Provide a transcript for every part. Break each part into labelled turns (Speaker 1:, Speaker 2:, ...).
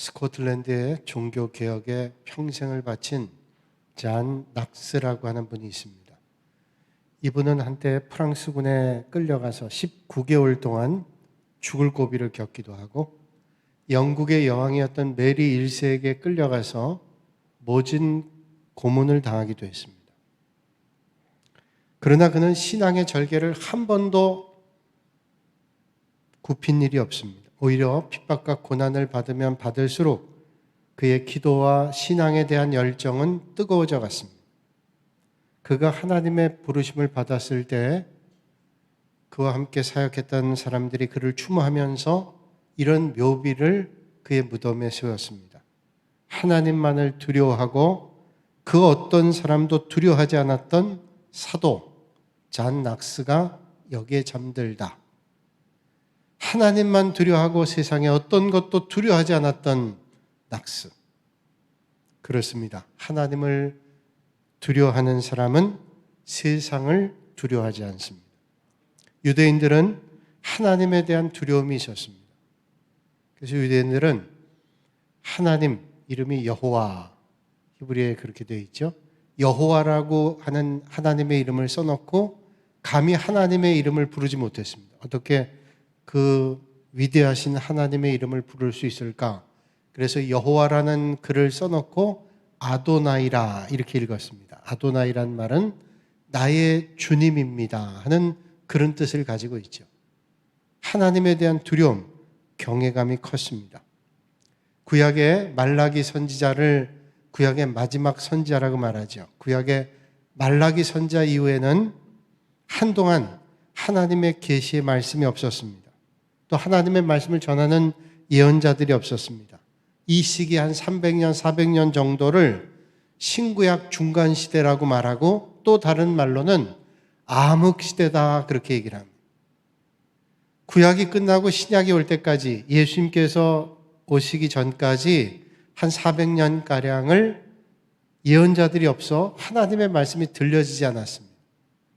Speaker 1: 스코틀랜드의 종교개혁에 평생을 바친 잔 낙스라고 하는 분이 있습니다. 이분은 한때 프랑스군에 끌려가서 19개월 동안 죽을 고비를 겪기도 하고 영국의 여왕이었던 메리 1세에게 끌려가서 모진 고문을 당하기도 했습니다. 그러나 그는 신앙의 절개를 한 번도 굽힌 일이 없습니다. 오히려 핍박과 고난을 받으면 받을수록 그의 기도와 신앙에 대한 열정은 뜨거워져 갔습니다. 그가 하나님의 부르심을 받았을 때 그와 함께 사역했던 사람들이 그를 추모하면서 이런 묘비를 그의 무덤에 세웠습니다. 하나님만을 두려워하고 그 어떤 사람도 두려워하지 않았던 사도 잔 낙스가 여기에 잠들다. 하나님만 두려워하고 세상에 어떤 것도 두려워하지 않았던 낙스. 그렇습니다. 하나님을 두려워하는 사람은 세상을 두려워하지 않습니다. 유대인들은 하나님에 대한 두려움이 있었습니다. 그래서 유대인들은 하나님 이름이 여호와, 히브리어에 그렇게 되어 있죠. 여호와라고 하는 하나님의 이름을 써놓고 감히 하나님의 이름을 부르지 못했습니다. 어떻게 그 위대하신 하나님의 이름을 부를 수 있을까? 그래서 여호와라는 글을 써놓고 아도나이라 이렇게 읽었습니다. 아도나이란 말은 나의 주님입니다 하는 그런 뜻을 가지고 있죠. 하나님에 대한 두려움, 경외감이 컸습니다. 구약의 말라기 선지자를 구약의 마지막 선지자라고 말하죠. 구약의 말라기 선지자 이후에는 한동안 하나님의 계시의 말씀이 없었습니다. 또 하나님의 말씀을 전하는 예언자들이 없었습니다. 이 시기 한 300년, 400년 정도를 신구약 중간 시대라고 말하고 또 다른 말로는 암흑 시대다 그렇게 얘기를 합니다. 구약이 끝나고 신약이 올 때까지 예수님께서 오시기 전까지 한 400년가량을 예언자들이 없어 하나님의 말씀이 들려지지 않았습니다.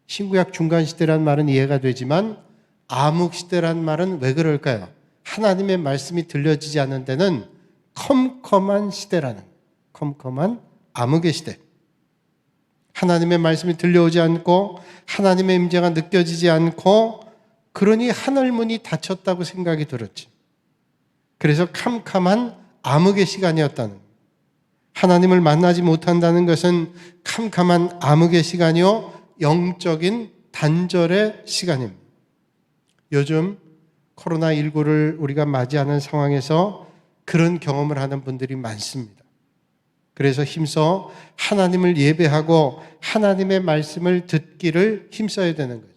Speaker 1: 신구약 중간 시대란 말은 이해가 되지만 암흑 시대란 말은 왜 그럴까요? 하나님의 말씀이 들려지지 않는 데는 컴컴한 시대라는, 컴컴한 암흑의 시대. 하나님의 말씀이 들려오지 않고 하나님의 임재가 느껴지지 않고 그러니 하늘문이 닫혔다고 생각이 들었지. 그래서 캄캄한 암흑의 시간이었다는, 하나님을 만나지 못한다는 것은 캄캄한 암흑의 시간이요 영적인 단절의 시간입니다. 요즘 코로나19를 우리가 맞이하는 상황에서 그런 경험을 하는 분들이 많습니다. 그래서 힘써 하나님을 예배하고 하나님의 말씀을 듣기를 힘써야 되는 거죠.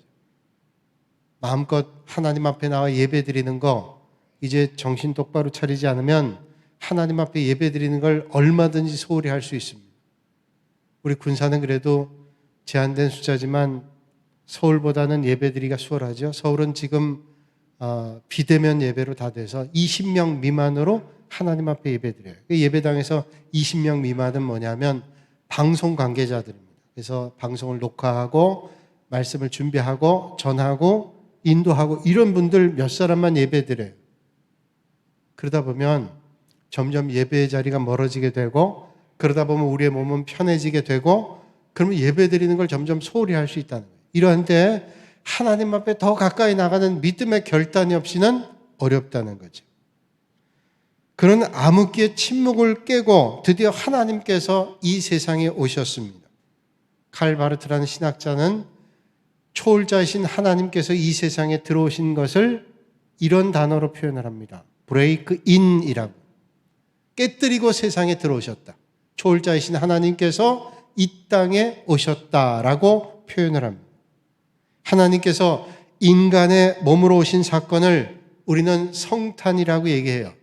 Speaker 1: 마음껏 하나님 앞에 나와 예배 드리는 거 이제 정신 똑바로 차리지 않으면 하나님 앞에 예배 드리는 걸 얼마든지 소홀히 할 수 있습니다. 우리 군사는 그래도 제한된 숫자지만 서울보다는 예배 드리기가 수월하죠. 서울은 지금 비대면 예배로 다 돼서 20명 미만으로 하나님 앞에 예배 드려요. 예배당에서 20명 미만은 뭐냐면 방송 관계자들입니다. 그래서 방송을 녹화하고 말씀을 준비하고 전하고 인도하고 이런 분들 몇 사람만 예배 드려요. 그러다 보면 점점 예배의 자리가 멀어지게 되고 그러다 보면 우리의 몸은 편해지게 되고 그러면 예배 드리는 걸 점점 소홀히 할 수 있다는 거예요. 이러한 때 하나님 앞에 더 가까이 나가는 믿음의 결단이 없이는 어렵다는 거죠. 그런 암흑기의 침묵을 깨고 드디어 하나님께서 이 세상에 오셨습니다. 칼 바르트라는 신학자는 초월자이신 하나님께서 이 세상에 들어오신 것을 이런 단어로 표현을 합니다. 브레이크 인이라고. 깨뜨리고 세상에 들어오셨다. 초월자이신 하나님께서 이 땅에 오셨다라고 표현을 합니다. 하나님께서 인간의 몸으로 오신 사건을 우리는 성탄이라고 얘기해요.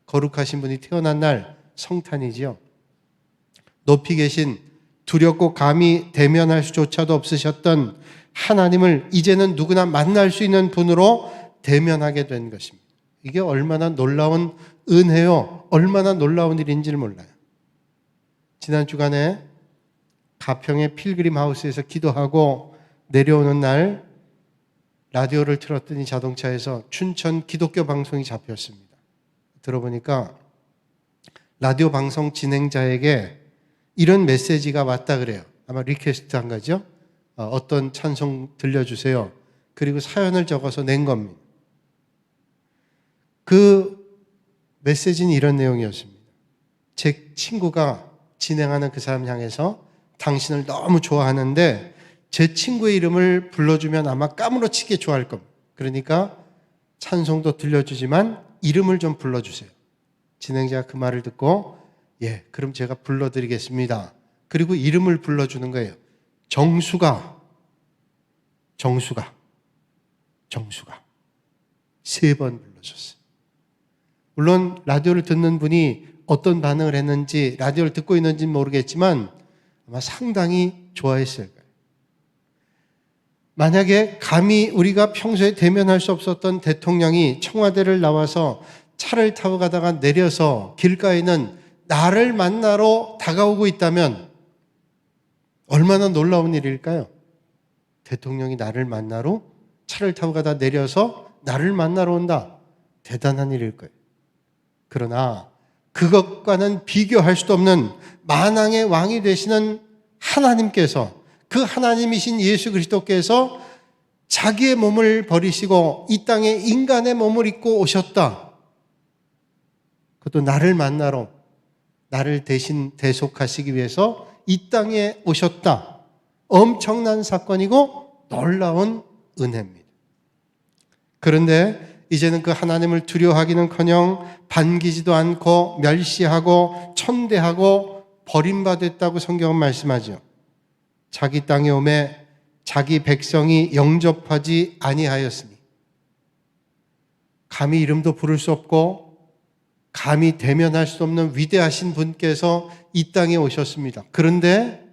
Speaker 1: 거룩하신 분이 태어난 날 성탄이지요. 높이 계신 두렵고 감히 대면할 수조차도 없으셨던 하나님을 이제는 누구나 만날 수 있는 분으로 대면하게 된 것입니다. 이게 얼마나 놀라운 은혜요, 얼마나 놀라운 일인지를 몰라요. 지난 주간에 가평의 필그림 하우스에서 기도하고 내려오는 날 라디오를 틀었더니 자동차에서 춘천 기독교 방송이 잡혔습니다. 들어보니까 라디오 방송 진행자에게 이런 메시지가 왔다 그래요. 아마 리퀘스트 한 거죠. 어떤 찬송 들려주세요. 그리고 사연을 적어서 낸 겁니다. 그 메시지는 이런 내용이었습니다. 제 친구가 진행하는 그 사람 향해서 당신을 너무 좋아하는데 제 친구의 이름을 불러주면 아마 까무러치게 좋아할 겁니다. 그러니까 찬송도 들려주지만 이름을 좀 불러주세요. 진행자가 그 말을 듣고 예, 그럼 제가 불러드리겠습니다. 그리고 이름을 불러주는 거예요. 정수가 3번 불러줬어요. 물론 라디오를 듣는 분이 어떤 반응을 했는지 라디오를 듣고 있는지는 모르겠지만 아마 상당히 좋아했을 거예요. 만약에 감히 우리가 평소에 대면할 수 없었던 대통령이 청와대를 나와서 차를 타고 가다가 내려서 길가에는 나를 만나러 다가오고 있다면 얼마나 놀라운 일일까요? 대통령이 나를 만나러 차를 타고 가다 내려서 나를 만나러 온다. 대단한 일일 거예요. 그러나 그것과는 비교할 수도 없는 만왕의 왕이 되시는 하나님께서, 그 하나님이신 예수 그리스도께서 자기의 몸을 버리시고 이 땅에 인간의 몸을 입고 오셨다. 그것도 나를 만나러, 나를 대신 대속하시기 위해서 이 땅에 오셨다. 엄청난 사건이고 놀라운 은혜입니다. 그런데 이제는 그 하나님을 두려워하기는커녕 반기지도 않고 멸시하고 천대하고 버림받았다고 성경은 말씀하죠. 자기 땅에 오매 자기 백성이 영접하지 아니하였으니, 감히 이름도 부를 수 없고 감히 대면할 수 없는 위대하신 분께서 이 땅에 오셨습니다. 그런데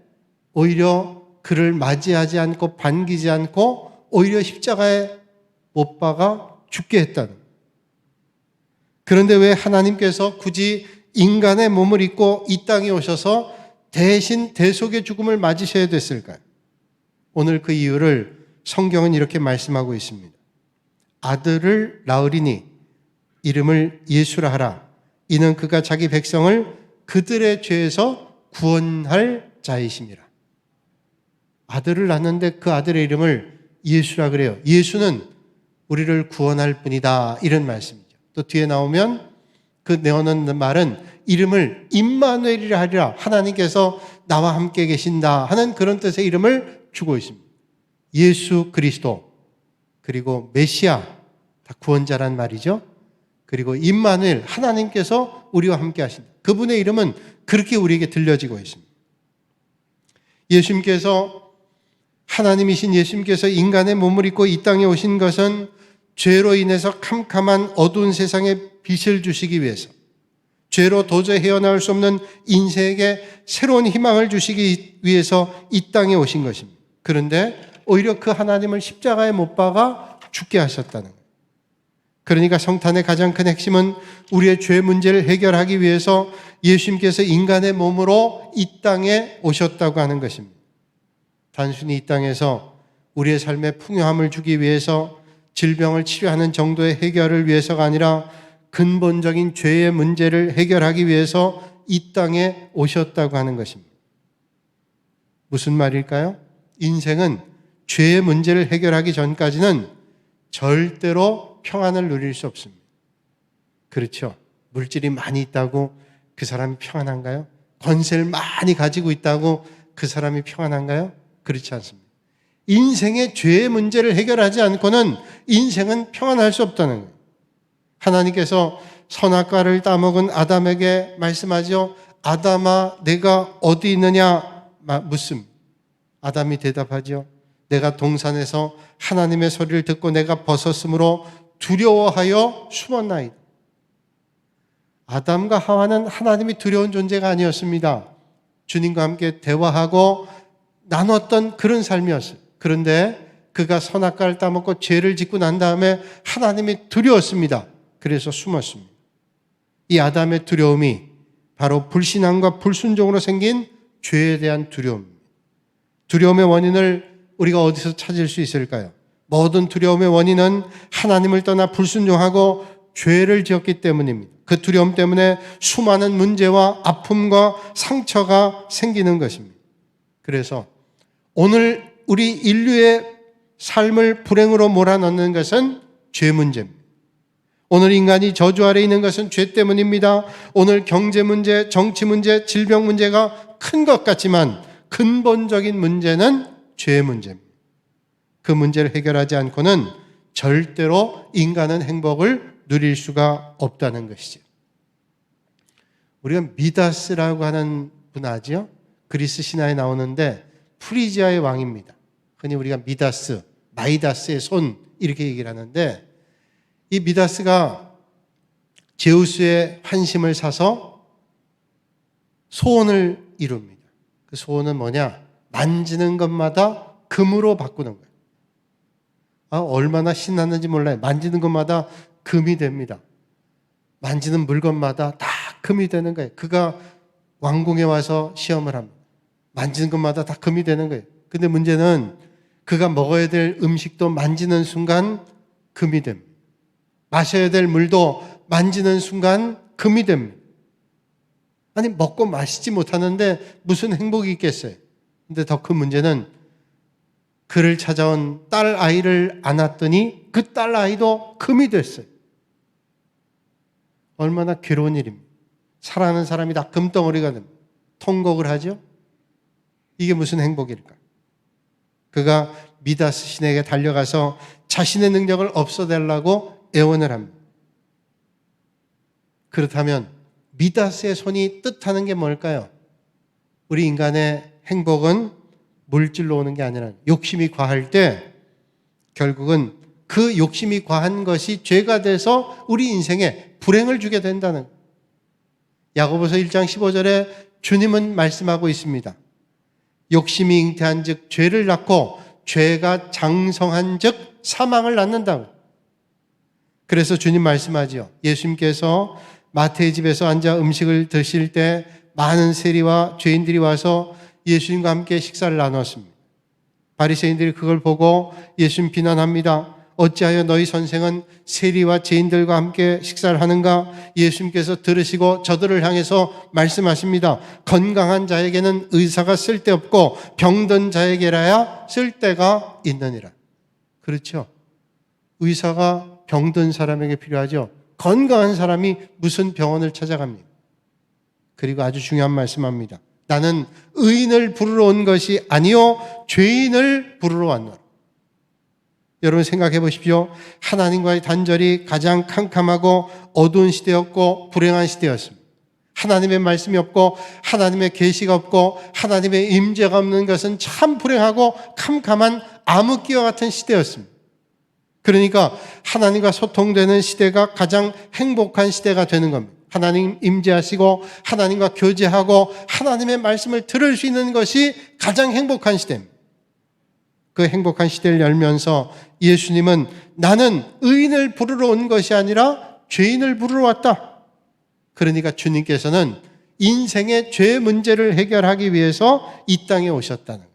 Speaker 1: 오히려 그를 맞이하지 않고 반기지 않고 오히려 십자가에 못 박아 죽게 했다는. 그런데 왜 하나님께서 굳이 인간의 몸을 입고 이 땅에 오셔서 대신 대속의 죽음을 맞으셔야 됐을까요? 오늘 그 이유를 성경은 이렇게 말씀하고 있습니다. 아들을 낳으리니 이름을 예수라 하라. 이는 그가 자기 백성을 그들의 죄에서 구원할 자이심이라. 아들을 낳는데 그 아들의 이름을 예수라 그래요. 예수는 우리를 구원할 분이다, 이런 말씀이죠. 또 뒤에 나오면 그 내어놓는 말은 이름을 임마누엘이라 하리라. 하나님께서 나와 함께 계신다 하는 그런 뜻의 이름을 주고 있습니다. 예수 그리스도, 그리고 메시아, 다 구원자란 말이죠. 그리고 임마누엘, 하나님께서 우리와 함께 하신다. 그분의 이름은 그렇게 우리에게 들려지고 있습니다. 예수님께서, 하나님이신 예수님께서 인간의 몸을 입고 이 땅에 오신 것은 죄로 인해서 캄캄한 어두운 세상에 빛을 주시기 위해서, 죄로 도저히 헤어나올 수 없는 인생에게 새로운 희망을 주시기 위해서 이 땅에 오신 것입니다. 그런데 오히려 그 하나님을 십자가에 못 박아 죽게 하셨다는 거예요. 그러니까 성탄의 가장 큰 핵심은 우리의 죄 문제를 해결하기 위해서 예수님께서 인간의 몸으로 이 땅에 오셨다고 하는 것입니다. 단순히 이 땅에서 우리의 삶에 풍요함을 주기 위해서, 질병을 치료하는 정도의 해결을 위해서가 아니라 근본적인 죄의 문제를 해결하기 위해서 이 땅에 오셨다고 하는 것입니다. 무슨 말일까요? 인생은 죄의 문제를 해결하기 전까지는 절대로 평안을 누릴 수 없습니다. 그렇죠? 물질이 많이 있다고 그 사람이 평안한가요? 권세를 많이 가지고 있다고 그 사람이 평안한가요? 그렇지 않습니다. 인생의 죄의 문제를 해결하지 않고는 인생은 평안할 수 없다는 거예요. 하나님께서 선악과를 따먹은 아담에게 말씀하죠. 아담아, 내가 어디 있느냐 묻습니다. 아담이 대답하죠. 내가 동산에서 하나님의 소리를 듣고 내가 벗었으므로 두려워하여 숨었나이다. 아담과 하와는 하나님이 두려운 존재가 아니었습니다. 주님과 함께 대화하고 나눴던 그런 삶이었어요. 그런데 그가 선악과를 따먹고 죄를 짓고 난 다음에 하나님이 두려웠습니다. 그래서 숨었습니다. 이 아담의 두려움이 바로 불신앙과 불순종으로 생긴 죄에 대한 두려움입니다. 두려움의 원인을 우리가 어디서 찾을 수 있을까요? 모든 두려움의 원인은 하나님을 떠나 불순종하고 죄를 지었기 때문입니다. 그 두려움 때문에 수많은 문제와 아픔과 상처가 생기는 것입니다. 그래서 오늘 우리 인류의 삶을 불행으로 몰아넣는 것은 죄 문제입니다. 오늘 인간이 저주 아래 있는 것은 죄 때문입니다. 오늘 경제 문제, 정치 문제, 질병 문제가 큰 것 같지만 근본적인 문제는 죄 문제입니다. 그 문제를 해결하지 않고는 절대로 인간은 행복을 누릴 수가 없다는 것이죠. 우리가 미다스라고 하는 분 아죠? 그리스 신화에 나오는데 프리지아의 왕입니다. 흔히 우리가 미다스, 마이다스의 손 이렇게 얘기를 하는데 이 미다스가 제우스의 환심을 사서 소원을 이룹니다. 그 소원은 뭐냐? 만지는 것마다 금으로 바꾸는 거예요. 얼마나 신났는지 몰라요. 만지는 것마다 금이 됩니다. 만지는 물건마다 다 금이 되는 거예요. 그가 왕궁에 와서 시험을 합니다. 만지는 것마다 다 금이 되는 거예요. 근데 문제는 그가 먹어야 될 음식도 만지는 순간 금이 됩니다. 마셔야 될 물도 만지는 순간 금이 됩니다. 아니 먹고 마시지 못하는데 무슨 행복이 있겠어요. 근데 더 큰 문제는 그를 찾아온 딸 아이를 안았더니 그 딸 아이도 금이 됐어요. 얼마나 괴로운 일입니다. 사랑하는 사람이 다 금덩어리가 됩니다. 통곡을 하죠. 이게 무슨 행복일까? 그가 미다스 신에게 달려가서 자신의 능력을 없애달라고 애원을 합니다. 그렇다면 미다스의 손이 뜻하는 게 뭘까요? 우리 인간의 행복은 물질로 오는 게 아니라 욕심이 과할 때 결국은 그 욕심이 과한 것이 죄가 돼서 우리 인생에 불행을 주게 된다는 거예요. 야고보서 1장 15절에 주님은 말씀하고 있습니다. 욕심이 잉태한 즉 죄를 낳고 죄가 장성한 즉 사망을 낳는다고. 그래서 주님 말씀하지요. 예수님께서 마태의 집에서 앉아 음식을 드실 때 많은 세리와 죄인들이 와서 예수님과 함께 식사를 나눴습니다. 바리새인들이 그걸 보고 예수님 비난합니다. 어찌하여 너희 선생은 세리와 죄인들과 함께 식사를 하는가? 예수님께서 들으시고 저들을 향해서 말씀하십니다. 건강한 자에게는 의사가 쓸데없고 병든 자에게라야 쓸데가 있느니라. 그렇죠? 의사가 병든 사람에게 필요하죠. 건강한 사람이 무슨 병원을 찾아갑니까? 그리고 아주 중요한 말씀합니다. 나는 의인을 부르러 온 것이 아니요 죄인을 부르러 왔노라. 여러분 생각해 보십시오. 하나님과의 단절이 가장 캄캄하고 어두운 시대였고 불행한 시대였습니다. 하나님의 말씀이 없고 하나님의 계시가 없고 하나님의 임재가 없는 것은 참 불행하고 캄캄한 암흑기와 같은 시대였습니다. 그러니까 하나님과 소통되는 시대가 가장 행복한 시대가 되는 겁니다. 하나님 임재하시고 하나님과 교제하고 하나님의 말씀을 들을 수 있는 것이 가장 행복한 시대입니다. 그 행복한 시대를 열면서 예수님은 나는 의인을 부르러 온 것이 아니라 죄인을 부르러 왔다. 그러니까 주님께서는 인생의 죄 문제를 해결하기 위해서 이 땅에 오셨다는 거예요.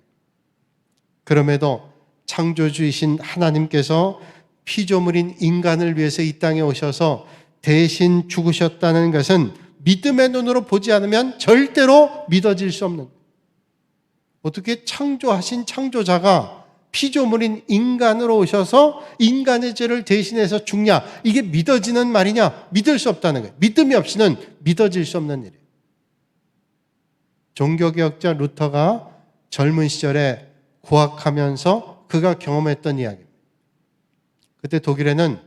Speaker 1: 그럼에도 창조주이신 하나님께서 피조물인 인간을 위해서 이 땅에 오셔서 대신 죽으셨다는 것은 믿음의 눈으로 보지 않으면 절대로 믿어질 수 없는 거예요. 어떻게 창조하신 창조자가 피조물인 인간으로 오셔서 인간의 죄를 대신해서 죽냐? 이게 믿어지는 말이냐? 믿을 수 없다는 거예요. 믿음이 없이는 믿어질 수 없는 일이에요. 종교개혁자 루터가 젊은 시절에 고학하면서 그가 경험했던 이야기입니다. 그때 독일에는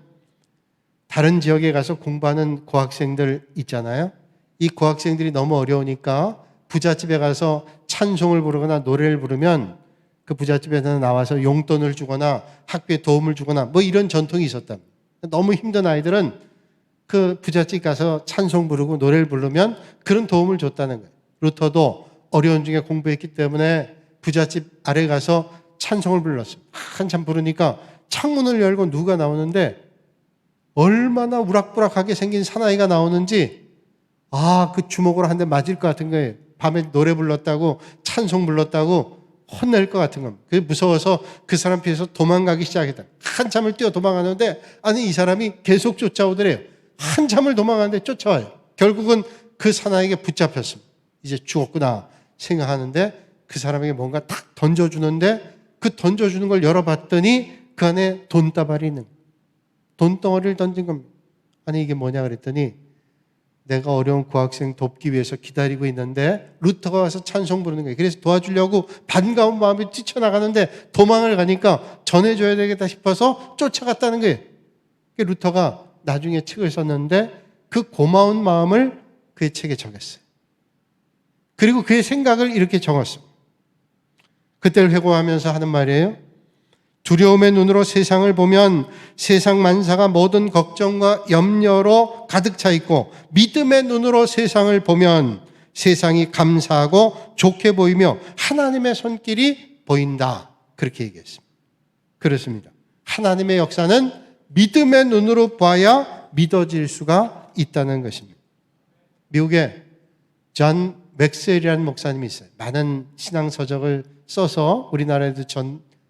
Speaker 1: 다른 지역에 가서 공부하는 고학생들 있잖아요. 이 고학생들이 너무 어려우니까 부잣집에 가서 찬송을 부르거나 노래를 부르면 그 부잣집에서 나와서 용돈을 주거나 학교에 도움을 주거나 뭐 이런 전통이 있었답니다. 너무 힘든 아이들은 그 부잣집 가서 찬송 부르고 노래를 부르면 그런 도움을 줬다는 거예요. 루터도 어려운 중에 공부했기 때문에 부잣집 아래 가서 찬송을 불렀습니다. 한참 부르니까 창문을 열고 누가 나오는데 얼마나 우락부락하게 생긴 사나이가 나오는지 그 주먹으로 한 대 맞을 것 같은 거예요. 밤에 노래 불렀다고 찬송 불렀다고 혼낼 것 같은 겁니다. 그게 무서워서 그 사람 피해서 도망가기 시작했다. 한참을 뛰어 도망가는데 아니 이 사람이 계속 쫓아오더래요. 한참을 도망가는데 쫓아와요. 결국은 그 사나이에게 붙잡혔습니다. 이제 죽었구나 생각하는데 그 사람에게 뭔가 탁 던져주는데 그 던져주는 걸 열어봤더니 그 안에 돈다발이 있는 거예요. 돈덩어리를 던진 겁니다. 아니 이게 뭐냐 그랬더니 내가 어려운 구학생 돕기 위해서 기다리고 있는데 루터가 와서 찬송 부르는 거예요. 그래서 도와주려고 반가운 마음이 뛰쳐나가는데 도망을 가니까 전해줘야 되겠다 싶어서 쫓아갔다는 거예요. 루터가 나중에 책을 썼는데 그 고마운 마음을 그의 책에 적었어요. 그리고 그의 생각을 이렇게 적었습니다. 그때를 회고하면서 하는 말이에요. 두려움의 눈으로 세상을 보면 세상 만사가 모든 걱정과 염려로 가득 차 있고 믿음의 눈으로 세상을 보면 세상이 감사하고 좋게 보이며 하나님의 손길이 보인다. 그렇게 얘기했습니다. 그렇습니다. 하나님의 역사는 믿음의 눈으로 봐야 믿어질 수가 있다는 것입니다. 미국에 존 맥스웰이라는 목사님이 있어요. 많은 신앙서적을 써서 우리나라에도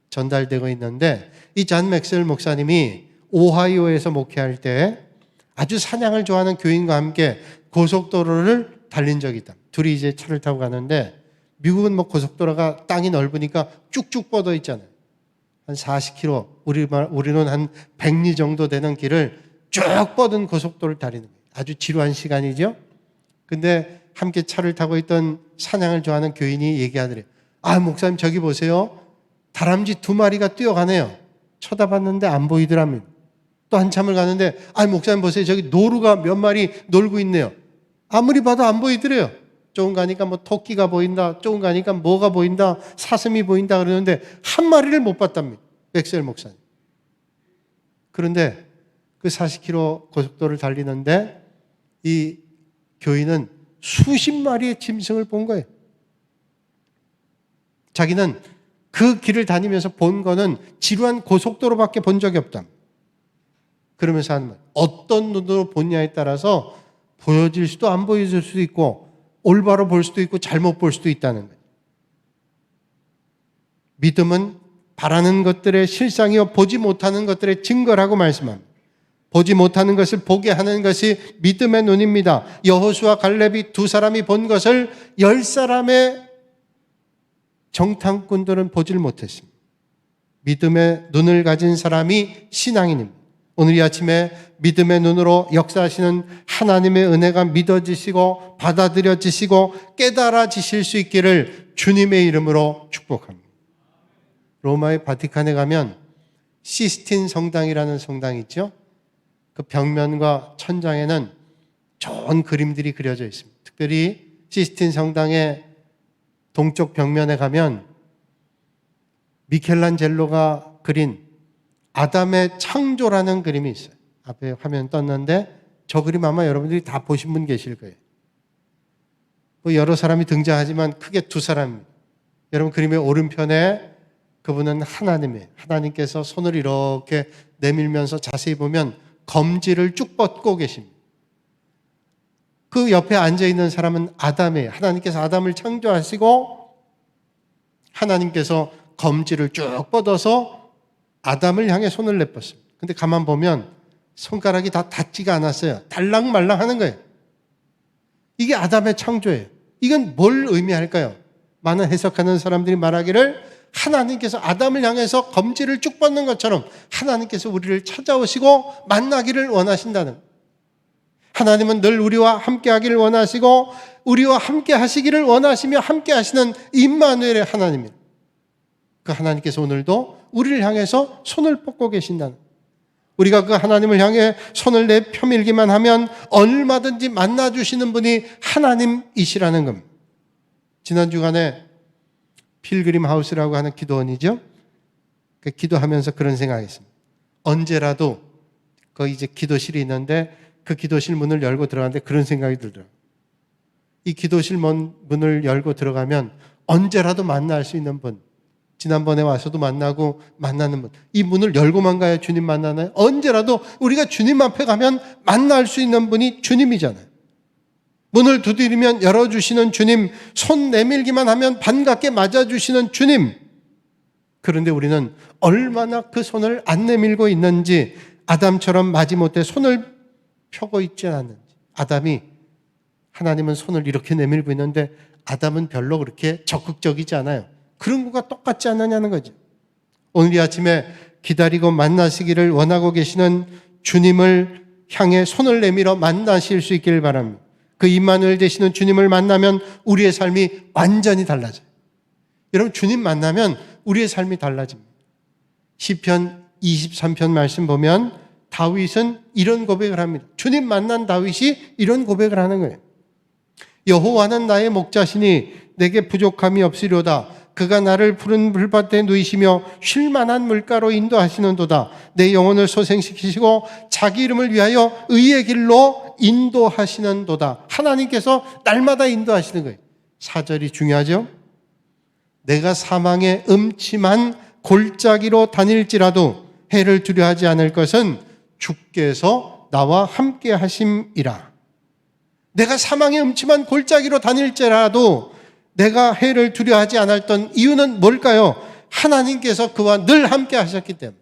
Speaker 1: 전달되고 있는데 이 존 맥스웰 목사님이 오하이오에서 목회할 때 아주 사냥을 좋아하는 교인과 함께 고속도로를 달린 적이 있다. 둘이 이제 차를 타고 가는데 미국은 뭐 고속도로가 땅이 넓으니까 쭉쭉 뻗어 있잖아요. 한 40km, 우리는 한 100리 정도 되는 길을 쭉 뻗은 고속도로를 달리는 거예요. 아주 지루한 시간이죠. 근데 함께 차를 타고 있던 사냥을 좋아하는 교인이 얘기하더래요. 아, 목사님 저기 보세요. 다람쥐 2마리가 뛰어가네요. 쳐다봤는데 안 보이더랍니다. 또 한참을 가는데 아, 목사님 보세요. 저기 노루가 몇 마리 놀고 있네요. 아무리 봐도 안 보이더래요. 조금 가니까 뭐 토끼가 보인다. 조금 가니까 뭐가 보인다. 사슴이 보인다 그러는데 한 마리를 못 봤답니다. 맥스웰 목사님. 그런데 그 40km 고속도로를 달리는데 이 교인은 수십 마리의 짐승을 본 거예요. 자기는 그 길을 다니면서 본 거는 지루한 고속도로밖에 본 적이 없다. 그러면서 하는 말. 어떤 눈으로 보냐에 따라서 보여질 수도 안 보여질 수도 있고 올바로 볼 수도 있고 잘못 볼 수도 있다는 거예요. 믿음은 바라는 것들의 실상이요 보지 못하는 것들의 증거라고 말씀합니다. 보지 못하는 것을 보게 하는 것이 믿음의 눈입니다. 여호수아 갈렙이 2사람이 본 것을 10사람의 정탐꾼들은 보질 못했습니다. 믿음의 눈을 가진 사람이 신앙인입니다. 오늘 이 아침에 믿음의 눈으로 역사하시는 하나님의 은혜가 믿어지시고 받아들여지시고 깨달아지실 수 있기를 주님의 이름으로 축복합니다. 로마의 바티칸에 가면 시스틴 성당이라는 성당이 있죠. 그 벽면과 천장에는 좋은 그림들이 그려져 있습니다. 특별히 시스틴 성당의 동쪽 벽면에 가면 미켈란젤로가 그린 아담의 창조라는 그림이 있어요. 앞에 화면 떴는데 저 그림 아마 여러분들이 다 보신 분 계실 거예요. 뭐 여러 사람이 등장하지만 크게 2사람입니다. 여러분 그림의 오른편에 그분은 하나님께서 손을 이렇게 내밀면서 자세히 보면 검지를 쭉 뻗고 계십니다. 그 옆에 앉아있는 사람은 아담이에요. 하나님께서 아담을 창조하시고 하나님께서 검지를 쭉 뻗어서 아담을 향해 손을 내뻗습니다. 근데 가만 보면 손가락이 다 닿지가 않았어요. 달랑말랑 하는 거예요. 이게 아담의 창조예요. 이건 뭘 의미할까요? 많은 해석하는 사람들이 말하기를 하나님께서 아담을 향해서 검지를 쭉 뻗는 것처럼 하나님께서 우리를 찾아오시고 만나기를 원하신다는 거예요. 하나님은 늘 우리와 함께 하기를 원하시고 우리와 함께 하시기를 원하시며 함께 하시는 임마누엘의 하나님입니다. 그 하나님께서 오늘도 우리를 향해서 손을 뻗고 계신다는 거예요. 우리가 그 하나님을 향해 손을 내펴밀기만 하면 얼마든지 만나주시는 분이 하나님이시라는 겁니다. 지난 주간에 필그림 하우스라고 하는 기도원이죠. 그 기도하면서 그런 생각했습니다. 언제라도 거기 이제 기도실이 있는데 그 기도실 문을 열고 들어가는데 그런 생각이 들더라고요. 이 기도실 문을 열고 들어가면 언제라도 만날 수 있는 분, 지난번에 와서도 만나고 만나는 분, 이 문을 열고만 가야 주님 만나나요? 언제라도 우리가 주님 앞에 가면 만날 수 있는 분이 주님이잖아요. 문을 두드리면 열어주시는 주님, 손 내밀기만 하면 반갑게 맞아주시는 주님. 그런데 우리는 얼마나 그 손을 안 내밀고 있는지 아담처럼 마지못해 손을 펴고 있지 않았는지. 아담이, 하나님은 손을 이렇게 내밀고 있는데 아담은 별로 그렇게 적극적이지 않아요. 그런 것과 똑같지 않느냐는 거죠. 오늘 이 아침에 기다리고 만나시기를 원하고 계시는 주님을 향해 손을 내밀어 만나실 수 있기를 바랍니다. 그 임마누엘 되시는 주님을 만나면 우리의 삶이 완전히 달라져요. 여러분, 주님 만나면 우리의 삶이 달라집니다. 시편 23편 말씀 보면 다윗은 이런 고백을 합니다. 주님 만난 다윗이 이런 고백을 하는 거예요. 여호와는 나의 목자시니 내게 부족함이 없으려다. 그가 나를 푸른 풀밭에 누이시며 쉴만한 물가로 인도하시는도다. 내 영혼을 소생시키시고 자기 이름을 위하여 의의 길로 인도하시는도다. 하나님께서 날마다 인도하시는 거예요. 4절이 중요하죠. 내가 사망의 음침한 골짜기로 다닐지라도 해를 두려워하지 않을 것은 주께서 나와 함께 하심이라. 내가 사망의 음침한 골짜기로 다닐지라도 내가 해를 두려워하지 않았던 이유는 뭘까요? 하나님께서 그와 늘 함께 하셨기 때문에.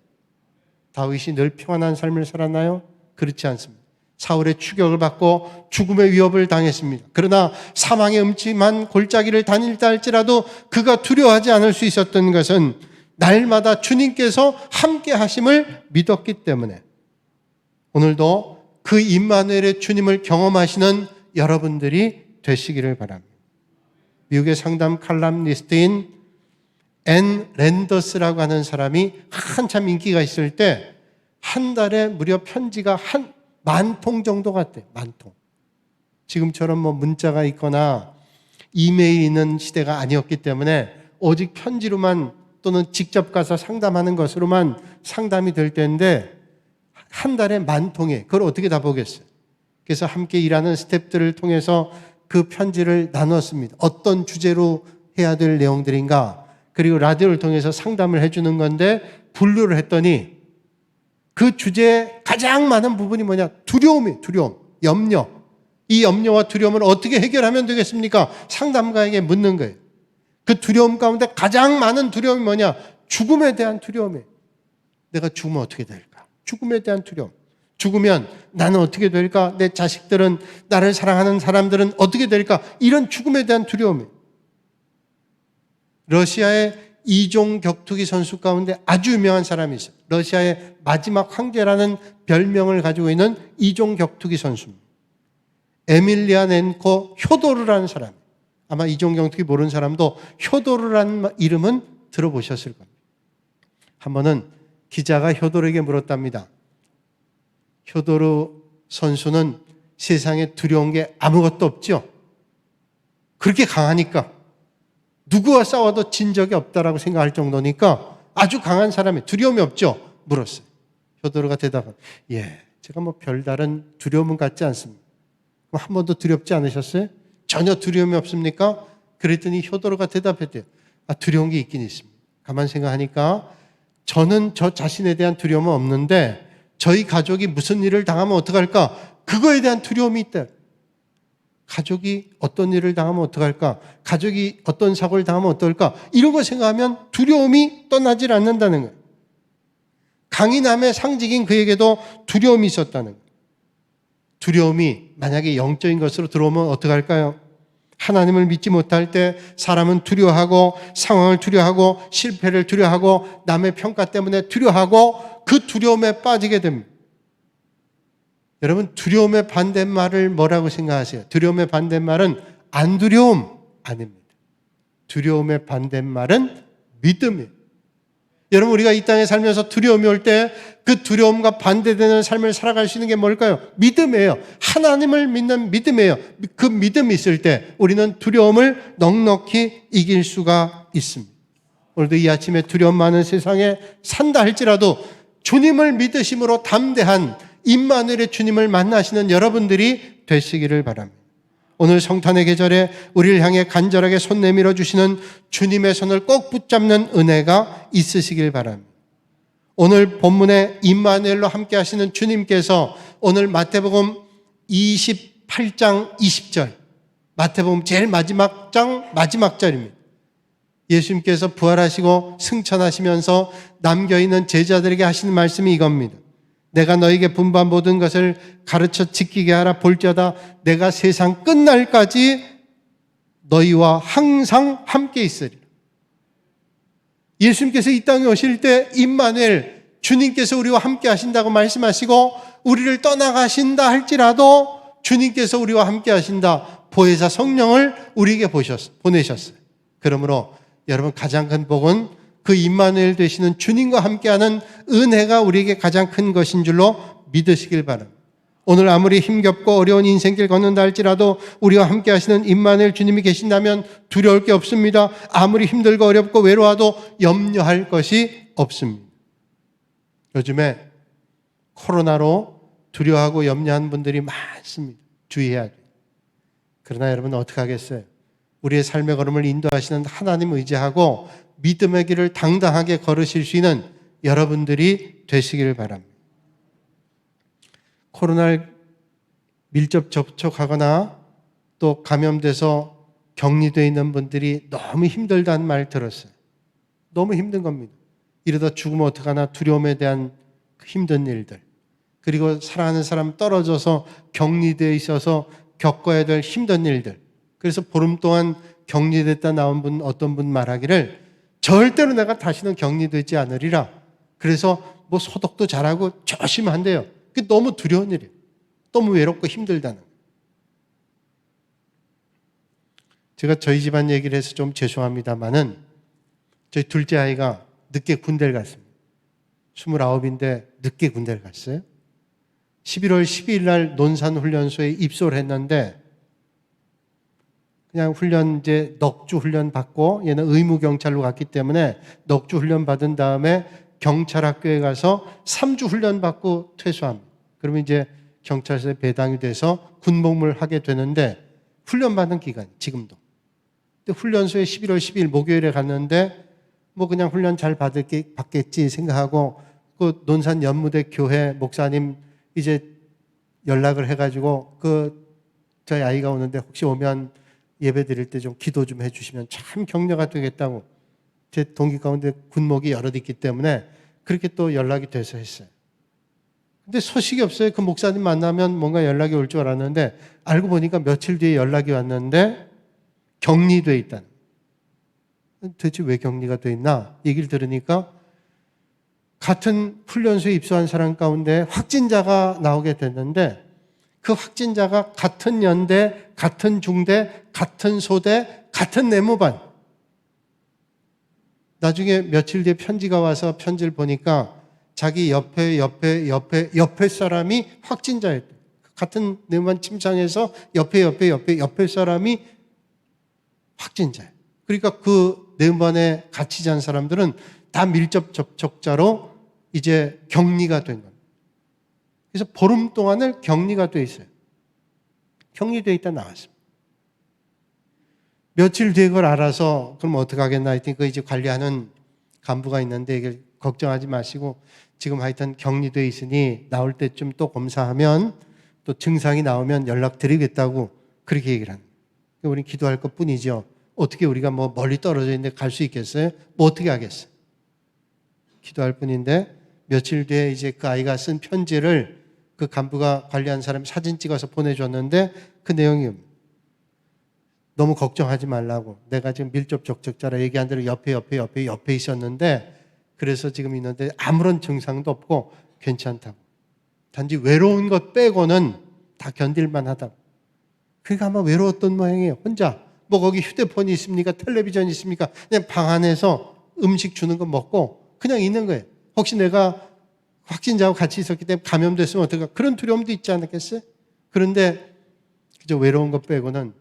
Speaker 1: 다윗이 늘 평안한 삶을 살았나요? 그렇지 않습니다. 사울의 추격을 받고 죽음의 위협을 당했습니다. 그러나 사망의 음침한 골짜기를 다닐다 할지라도 그가 두려워하지 않을 수 있었던 것은 날마다 주님께서 함께 하심을 믿었기 때문에. 오늘도 그 임마누엘의 주님을 경험하시는 여러분들이 되시기를 바랍니다. 미국의 상담 칼럼니스트인 앤 랜더스라고 하는 사람이 한참 인기가 있을 때 한 달에 무려 편지가 10,000통 정도 갔대요. 10,000통. 지금처럼 문자가 있거나 이메일 있는 시대가 아니었기 때문에 오직 편지로만 또는 직접 가서 상담하는 것으로만 상담이 될 때인데 한 달에 10,000통에 그걸 어떻게 다 보겠어요. 그래서 함께 일하는 스태프들을 통해서 그 편지를 나눴습니다. 어떤 주제로 해야 될 내용들인가. 그리고 라디오를 통해서 상담을 해주는 건데 분류를 했더니 그 주제에 가장 많은 부분이 뭐냐? 두려움이에요. 두려움, 염려. 이 염려와 두려움을 어떻게 해결하면 되겠습니까? 상담가에게 묻는 거예요. 그 두려움 가운데 가장 많은 두려움이 뭐냐? 죽음에 대한 두려움이에요. 내가 죽으면 어떻게 될까? 죽음에 대한 두려움. 죽으면 나는 어떻게 될까? 내 자식들은, 나를 사랑하는 사람들은 어떻게 될까? 이런 죽음에 대한 두려움이에요. 러시아의 이종 격투기 선수 가운데 아주 유명한 사람이 있어요. 러시아의 마지막 황제라는 별명을 가지고 있는 이종 격투기 선수입니다. 에밀리아넨코 효도르라는 사람. 아마 이종 격투기 모르는 사람도 효도르라는 이름은 들어보셨을 겁니다. 한 번은 기자가 효도르에게 물었답니다. 효도르 선수는 세상에 두려운 게 아무것도 없죠. 그렇게 강하니까. 누구와 싸워도 진 적이 없다라고 생각할 정도니까 아주 강한 사람이 두려움이 없죠? 물었어요. 효도르가 대답한, 제가 별다른 두려움은 갖지 않습니다. 한 번도 두렵지 않으셨어요? 전혀 두려움이 없습니까? 그랬더니 효도르가 대답했대요. 두려운 게 있긴 있습니다. 가만 생각하니까 저는 저 자신에 대한 두려움은 없는데 저희 가족이 무슨 일을 당하면 어떡할까? 그거에 대한 두려움이 있다. 가족이 어떤 일을 당하면 어떡할까? 가족이 어떤 사고를 당하면 어떨까? 이런 거 생각하면 두려움이 떠나질 않는다는 거예요. 강인함의 상징인 그에게도 두려움이 있었다는 거예요. 두려움이 만약에 영적인 것으로 들어오면 어떡할까요? 하나님을 믿지 못할 때 사람은 두려워하고 상황을 두려워하고 실패를 두려워하고 남의 평가 때문에 두려워하고 그 두려움에 빠지게 됩니다. 여러분, 두려움의 반대말을 뭐라고 생각하세요? 두려움의 반대말은 안 두려움 아닙니다. 두려움의 반대말은 믿음이에요. 여러분, 우리가 이 땅에 살면서 두려움이 올 때 그 두려움과 반대되는 삶을 살아갈 수 있는 게 뭘까요? 믿음이에요. 하나님을 믿는 믿음이에요. 그 믿음이 있을 때 우리는 두려움을 넉넉히 이길 수가 있습니다. 오늘도 이 아침에 두려움 많은 세상에 산다 할지라도 주님을 믿으심으로 담대한 임마누엘의 주님을 만나시는 여러분들이 되시기를 바랍니다. 오늘 성탄의 계절에 우리를 향해 간절하게 손 내밀어 주시는 주님의 손을 꼭 붙잡는 은혜가 있으시길 바랍니다. 오늘 본문에 임마누엘로 함께 하시는 주님께서 오늘 마태복음 28장 20절, 마태복음 제일 마지막 장 마지막 절입니다. 예수님께서 부활하시고 승천하시면서 남겨있는 제자들에게 하시는 말씀이 이겁니다. 내가 너에게 분부한 모든 것을 가르쳐 지키게 하라. 볼지어다 내가 세상 끝날까지 너희와 항상 함께 있으리라. 예수님께서 이 땅에 오실 때 임마누엘, 주님께서 우리와 함께 하신다고 말씀하시고 우리를 떠나가신다 할지라도 주님께서 우리와 함께 하신다, 보혜사 성령을 우리에게 보내셨어요. 그러므로 여러분, 가장 큰 복은 그 임마누엘 되시는 주님과 함께하는 은혜가 우리에게 가장 큰 것인 줄로 믿으시길 바랍니다. 오늘 아무리 힘겹고 어려운 인생길 걷는다 할지라도 우리와 함께 하시는 임마누엘 주님이 계신다면 두려울 게 없습니다. 아무리 힘들고 어렵고 외로워도 염려할 것이 없습니다. 요즘에 코로나로 두려워하고 염려하는 분들이 많습니다. 주의해야 돼요. 그러나 여러분, 어떻게 하겠어요? 우리의 삶의 걸음을 인도하시는 하나님 의지하고 믿음의 길을 당당하게 걸으실 수 있는 여러분들이 되시기를 바랍니다. 코로나를 밀접 접촉하거나 또 감염돼서 격리되어 있는 분들이 너무 힘들다는 말 들었어요. 너무 힘든 겁니다. 이러다 죽으면 어떡하나 두려움에 대한 힘든 일들, 그리고 사랑하는 사람 떨어져서 격리되어 있어서 겪어야 될 힘든 일들. 그래서 보름 동안 격리됐다 나온 분, 어떤 분 말하기를 절대로 내가 다시는 격리되지 않으리라. 그래서 뭐 소독도 잘하고 조심한대요. 그게 너무 두려운 일이에요. 너무 외롭고 힘들다는. 제가 저희 집안 얘기를 해서 좀 죄송합니다만은 저희 둘째 아이가 늦게 군대를 갔습니다. 29인데 늦게 군대를 갔어요. 11월 12일 날 논산훈련소에 입소를 했는데 그냥 훈련, 이제 넉주 훈련 받고, 얘는 의무경찰로 갔기 때문에 넉주 훈련 받은 다음에 경찰학교에 가서 3주 훈련 받고 퇴소합니다. 그러면 이제 경찰서에 배당이 돼서 군복무를 하게 되는데 훈련 받는 기간, 지금도. 근데 훈련소에 11월 12일 목요일에 갔는데 뭐 그냥 훈련 잘 받겠지 생각하고 그 논산 연무대 교회 목사님 이제 연락을 해가지고 저희 아이가 오는데 혹시 오면 예배 드릴 때 좀 기도 좀 해주시면 참 격려가 되겠다고, 제 동기 가운데 군목이 여럿 있기 때문에 그렇게 또 연락이 돼서 했어요. 근데 소식이 없어요. 그 목사님 만나면 뭔가 연락이 올 줄 알았는데 알고 보니까 며칠 뒤에 연락이 왔는데 격리돼 있다는. 도대체 왜 격리가 돼 있나 얘기를 들으니까 같은 훈련소에 입소한 사람 가운데 확진자가 나오게 됐는데 그 확진자가 같은 연대, 같은 중대, 같은 소대, 같은 내무반. 나중에 며칠 뒤에 편지가 와서 편지를 보니까 자기 옆에 사람이 확진자였대. 같은 내무반 침상에서 옆에 사람이 확진자예요. 그러니까 그 내무반에 같이 잔 사람들은 다 밀접 접촉자로 이제 격리가 된 겁니다. 그래서 보름 동안을 격리가 돼 있어요. 격리돼 있다 나왔습니다. 며칠 뒤에 그걸 알아서 그럼 어떡하겠나 했더니 그 이제 관리하는 간부가 있는데 이게 걱정하지 마시고 지금 하여튼 격리돼 있으니 나올 때쯤 또 검사하면 또 증상이 나오면 연락드리겠다고 그렇게 얘기를 합니다. 우리는 기도할 것 뿐이죠. 어떻게 우리가 뭐 멀리 떨어져 있는데 갈 수 있겠어요? 뭐 어떻게 하겠어요? 기도할 뿐인데 며칠 뒤에 이제 그 아이가 쓴 편지를 그 간부가 관리한 사람이 사진 찍어서 보내줬는데 그 내용이 너무 걱정하지 말라고, 내가 지금 밀접 접촉자라 얘기한 대로 옆에 있었는데 그래서 지금 있는데 아무런 증상도 없고 괜찮다고, 단지 외로운 것 빼고는 다 견딜만 하다고. 그러니까 아마 외로웠던 모양이에요. 혼자 뭐 거기 휴대폰이 있습니까? 텔레비전이 있습니까? 그냥 방 안에서 음식 주는 거 먹고 그냥 있는 거예요. 혹시 내가 확진자하고 같이 있었기 때문에 감염됐으면 어떨까? 그런 두려움도 있지 않겠어요? 그런데 그저 외로운 것 빼고는,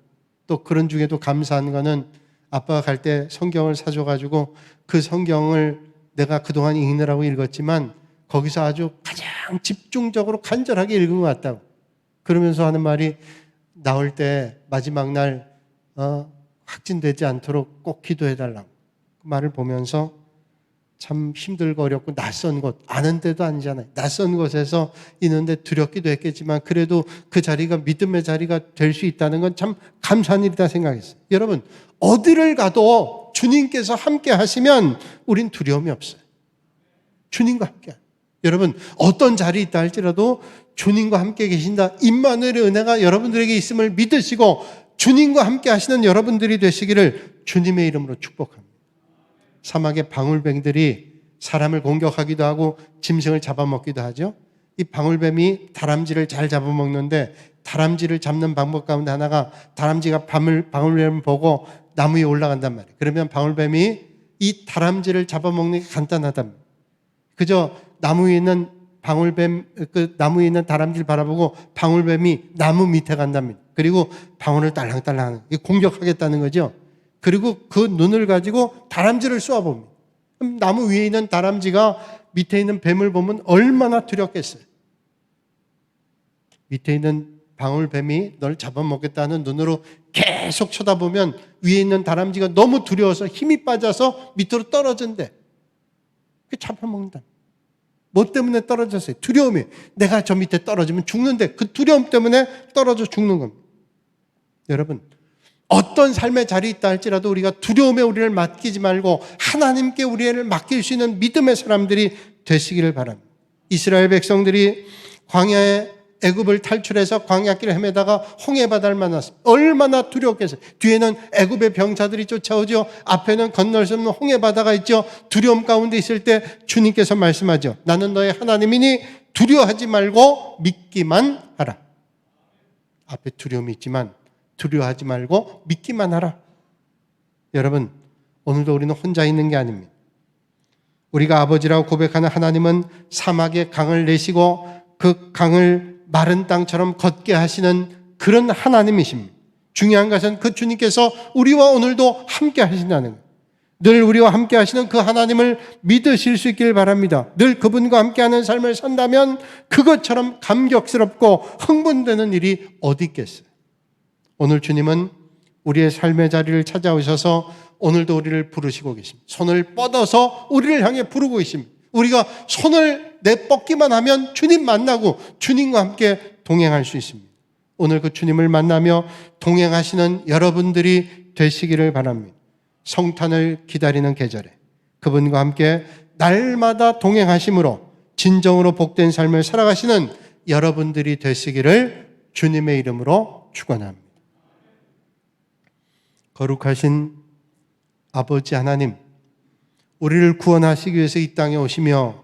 Speaker 1: 또 그런 중에도 감사한 거는 아빠가 갈 때 성경을 사줘가지고 그 성경을 내가 그동안 읽느라고 읽었지만 거기서 아주 가장 집중적으로 간절하게 읽은 것 같다고. 그러면서 하는 말이, 나올 때 마지막 날 확진되지 않도록 꼭 기도해달라고. 그 말을 보면서 참 힘들고 어렵고 낯선 곳, 아는 데도 아니잖아요. 낯선 곳에서 있는데 두렵기도 했겠지만 그래도 그 자리가 믿음의 자리가 될 수 있다는 건 참 감사한 일이다 생각했어요. 여러분, 어디를 가도 주님께서 함께 하시면 우린 두려움이 없어요. 주님과 함께. 여러분, 어떤 자리에 있다 할지라도 주님과 함께 계신다. 임마누엘의 은혜가 여러분들에게 있음을 믿으시고 주님과 함께 하시는 여러분들이 되시기를 주님의 이름으로 축복합니다. 사막의 방울뱀들이 사람을 공격하기도 하고 짐승을 잡아먹기도 하죠. 이 방울뱀이 다람쥐를 잘 잡아먹는데 다람쥐를 잡는 방법 가운데 하나가 다람쥐가 방울뱀을 보고 나무 위에 올라간단 말이에요. 그러면 방울뱀이 이 다람쥐를 잡아먹는 게 간단하답니다. 그저 나무 위에 있는 나무 위에 있는 다람쥐를 바라보고 방울뱀이 나무 밑에 간답니다. 그리고 방울을 딸랑딸랑 하는, 공격하겠다는 거죠. 그리고 그 눈을 가지고 다람쥐를 쏘아봅니다. 그럼 나무 위에 있는 다람쥐가 밑에 있는 뱀을 보면 얼마나 두렵겠어요. 밑에 있는 방울뱀이 널 잡아먹겠다는 눈으로 계속 쳐다보면 위에 있는 다람쥐가 너무 두려워서 힘이 빠져서 밑으로 떨어진대. 그 잡아먹는다. 뭐 때문에 떨어졌어요? 두려움이. 내가 저 밑에 떨어지면 죽는데 그 두려움 때문에 떨어져 죽는 겁니다. 여러분, 어떤 삶의 자리에 있다 할지라도 우리가 두려움에 우리를 맡기지 말고 하나님께 우리를 맡길 수 있는 믿음의 사람들이 되시기를 바랍니다. 이스라엘 백성들이 광야에 애굽을 탈출해서 광야길을 헤매다가 홍해바다를 만났습니다. 얼마나 두려웠겠어요. 뒤에는 애굽의 병사들이 쫓아오죠. 앞에는 건널 수 없는 홍해바다가 있죠. 두려움 가운데 있을 때 주님께서 말씀하죠. 나는 너의 하나님이니 두려워하지 말고 믿기만 하라. 앞에 두려움이 있지만 두려워하지 말고 믿기만 하라. 여러분, 오늘도 우리는 혼자 있는 게 아닙니다. 우리가 아버지라고 고백하는 하나님은 사막에 강을 내시고 그 강을 마른 땅처럼 걷게 하시는 그런 하나님이십니다. 중요한 것은 그 주님께서 우리와 오늘도 함께 하신다는 거예요. 늘 우리와 함께 하시는 그 하나님을 믿으실 수 있길 바랍니다. 늘 그분과 함께하는 삶을 산다면 그것처럼 감격스럽고 흥분되는 일이 어디 있겠어요. 오늘 주님은 우리의 삶의 자리를 찾아오셔서 오늘도 우리를 부르시고 계십니다. 손을 뻗어서 우리를 향해 부르고 계십니다. 우리가 손을 내뻗기만 하면 주님 만나고 주님과 함께 동행할 수 있습니다. 오늘 그 주님을 만나며 동행하시는 여러분들이 되시기를 바랍니다. 성탄을 기다리는 계절에 그분과 함께 날마다 동행하심으로 진정으로 복된 삶을 살아가시는 여러분들이 되시기를 주님의 이름으로 축원합니다. 거룩하신 아버지 하나님, 우리를 구원하시기 위해서 이 땅에 오시며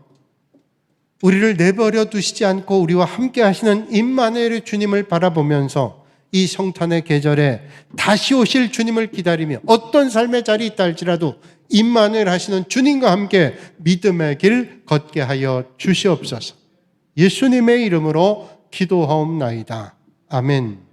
Speaker 1: 우리를 내버려 두시지 않고 우리와 함께 하시는 임마누엘의 주님을 바라보면서 이 성탄의 계절에 다시 오실 주님을 기다리며 어떤 삶의 자리에 있다 할지라도 임마누엘 하시는 주님과 함께 믿음의 길 걷게 하여 주시옵소서. 예수님의 이름으로 기도하옵나이다. 아멘.